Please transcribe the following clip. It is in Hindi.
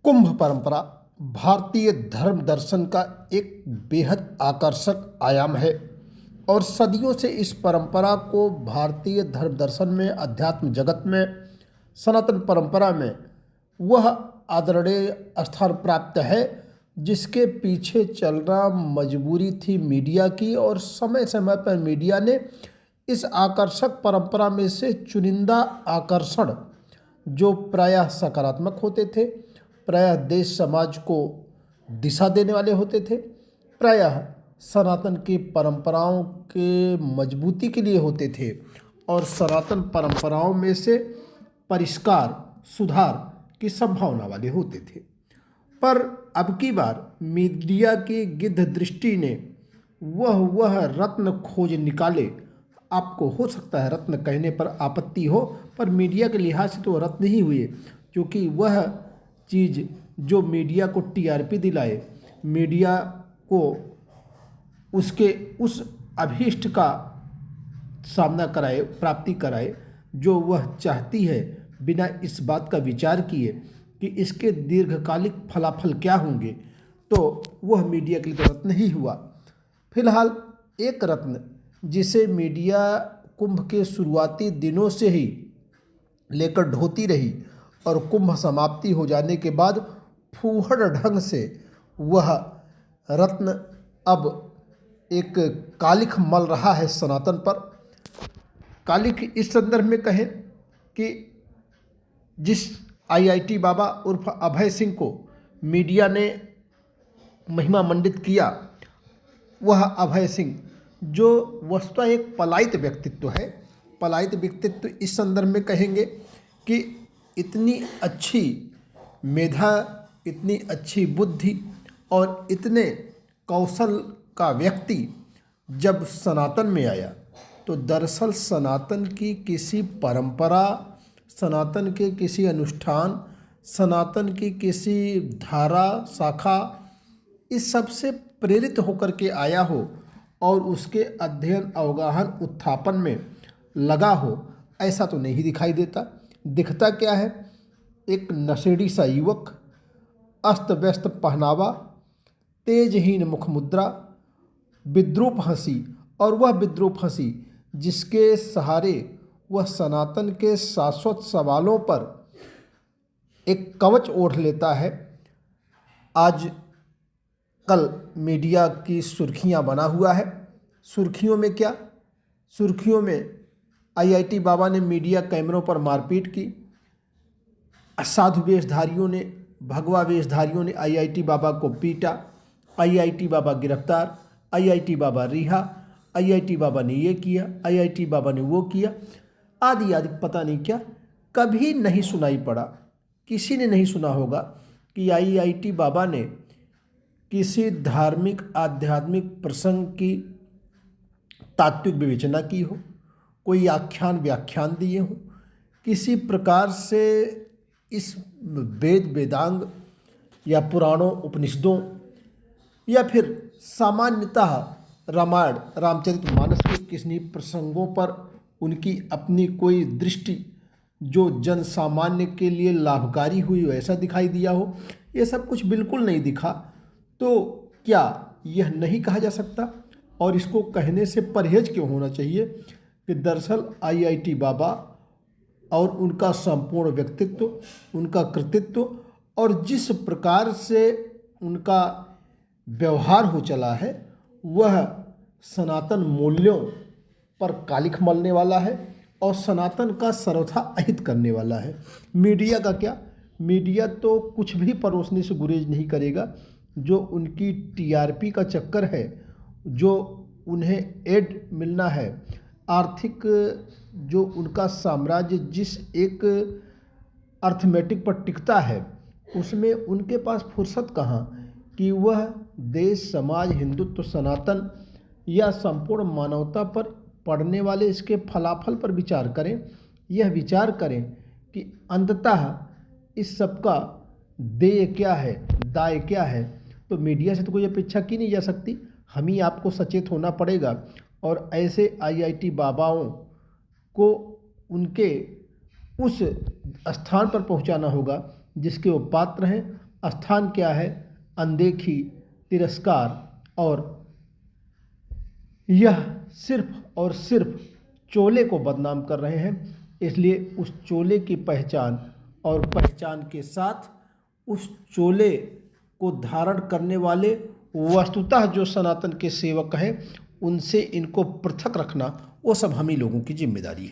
कुंभ परंपरा भारतीय धर्म दर्शन का एक बेहद आकर्षक आयाम है और सदियों से इस परंपरा को भारतीय धर्म दर्शन में, अध्यात्म जगत में, सनातन परंपरा में वह आदरणीय स्थान प्राप्त है जिसके पीछे चलना मजबूरी थी मीडिया की। और समय समय पर मीडिया ने इस आकर्षक परंपरा में से चुनिंदा आकर्षण जो प्रायः सकारात्मक होते थे, प्रायः देश समाज को दिशा देने वाले होते थे, प्रायः सनातन की परंपराओं के मजबूती के लिए होते थे और सनातन परंपराओं में से परिष्कार, सुधार की संभावना वाले होते थे। पर अब की बार मीडिया की गिद्ध दृष्टि ने वह रत्न खोज निकाले। आपको हो सकता है रत्न कहने पर आपत्ति हो, पर मीडिया के लिहाज से तो रत्न ही हुए, क्योंकि वह चीज़ जो मीडिया को टीआरपी दिलाए, मीडिया को उसके उस अभीष्ट का सामना कराए, प्राप्ति कराए जो वह चाहती है, बिना इस बात का विचार किए कि इसके दीर्घकालिक फलाफल क्या होंगे, तो वह मीडिया के लिए तो रत्न ही हुआ। फिलहाल एक रत्न जिसे मीडिया कुंभ के शुरुआती दिनों से ही लेकर ढोती रही और कुंभ समाप्ति हो जाने के बाद फूहड़ ढंग से वह रत्न अब एक कालिख मल रहा है सनातन पर। कालिख इस संदर्भ में कहें कि जिस आईआईटी बाबा उर्फ अभय सिंह को मीडिया ने महिमा मंडित किया, वह अभय सिंह जो वस्तुतः एक पलायित व्यक्तित्व है। पलायित व्यक्तित्व इस संदर्भ में कहेंगे कि इतनी अच्छी मेधा, इतनी अच्छी बुद्धि और इतने कौशल का व्यक्ति जब सनातन में आया तो दरअसल सनातन की किसी परंपरा, सनातन के किसी अनुष्ठान, सनातन की किसी धारा, शाखा, इस सब से प्रेरित होकर के आया हो और उसके अध्ययन, अवगाहन, उत्थापन में लगा हो, ऐसा तो नहीं दिखाई देता। दिखता क्या है? एक नशेड़ी सा युवक, अस्त व्यस्त पहनावा, तेजहीन मुखमुद्रा, विद्रूप हंसी, और वह विद्रूप हंसी जिसके सहारे वह सनातन के शाश्वत सवालों पर एक कवच ओढ़ लेता है। आज कल मीडिया की सुर्खियां बना हुआ है। सुर्खियों में क्या? सुर्खियों में आईआईटी बाबा ने मीडिया कैमरों पर मारपीट की, साधु वेशधारियों ने, भगवा वेशधारियों ने आईआईटी बाबा को पीटा, आईआईटी बाबा गिरफ्तार, आईआईटी बाबा रिहा, आईआईटी बाबा ने ये किया, आईआईटी बाबा ने वो किया, आदि आदि पता नहीं क्या। कभी नहीं सुनाई पड़ा, किसी ने नहीं सुना होगा कि आईआईटी बाबा ने किसी धार्मिक आध्यात्मिक प्रसंग की तात्विक विवेचना की हो, कोई आख्यान व्याख्यान दिए हों, किसी प्रकार से इस वेद वेदांग या पुराणों उपनिषदों या फिर सामान्यतः रामायण रामचरितमानस के किसी प्रसंगों पर उनकी अपनी कोई दृष्टि जो जन सामान्य के लिए लाभकारी हुई हो, ऐसा दिखाई दिया हो। ये सब कुछ बिल्कुल नहीं दिखा। तो क्या यह नहीं कहा जा सकता, और इसको कहने से परहेज क्यों होना चाहिए, कि दरअसल आईआईटी बाबा और उनका संपूर्ण व्यक्तित्व, उनका कृतित्व और जिस प्रकार से उनका व्यवहार हो चला है, वह सनातन मूल्यों पर कालिख मलने वाला है और सनातन का सर्वथा अहित करने वाला है। मीडिया का क्या? मीडिया तो कुछ भी परोसने से गुरेज नहीं करेगा। जो उनकी टीआरपी का चक्कर है, जो उन्हें एड मिलना है, आर्थिक जो उनका साम्राज्य जिस एक अर्थमेटिक पर टिकता है, उसमें उनके पास फुर्सत कहाँ कि वह देश, समाज, हिंदुत्व, सनातन या संपूर्ण मानवता पर पड़ने वाले इसके फलाफल पर विचार करें। यह विचार करें कि अंततः इस सब का देय क्या है, दाय क्या है। तो मीडिया से तो कोई अपेक्षा की नहीं जा सकती। हम ही आपको सचेत होना पड़ेगा और ऐसे आईआईटी बाबाओं को उनके उस स्थान पर पहुंचाना होगा जिसके वो पात्र हैं, स्थान क्या है? अनदेखी, तिरस्कार, और यह सिर्फ और सिर्फ चोले को बदनाम कर रहे हैं। इसलिए उस चोले की पहचान और पहचान के साथ उस चोले को धारण करने वाले वस्तुतः जो सनातन के सेवक हैं, उनसे इनको पृथक रखना वो सब हम ही लोगों की जिम्मेदारी है।